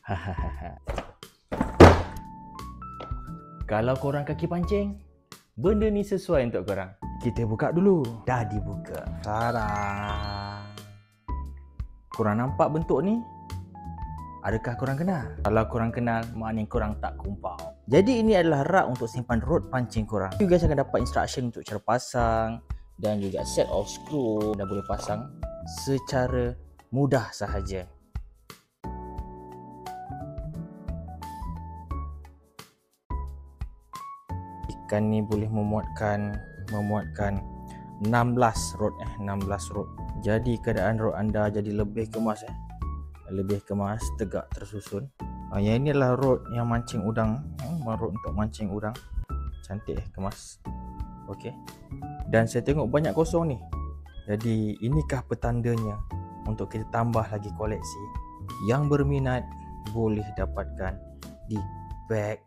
Hahaha. Kalau korang kaki pancing, benda ni sesuai untuk korang. Kita buka dulu. Dah dibuka. Tarang. Korang nampak bentuk ni? Adakah korang kenal? Kalau korang kenal, maknanya korang tak kumpau. Jadi ini adalah rak untuk simpan rod pancing korang. You guys akan dapat instruction untuk cara pasang dan juga set of screw. Dah boleh pasang secara mudah sahaja. Ikan ni boleh memuatkan 16 rod 16 rod. Jadi keadaan rod anda jadi lebih kemas lebih kemas, tegak tersusun. Yang ini adalah rod yang mancing udang, rod untuk mancing udang. Cantik kemas. Okey. Dan saya tengok banyak kosong ni. Jadi inikah petandanya untuk kita tambah lagi koleksi. Yang berminat boleh dapatkan di bag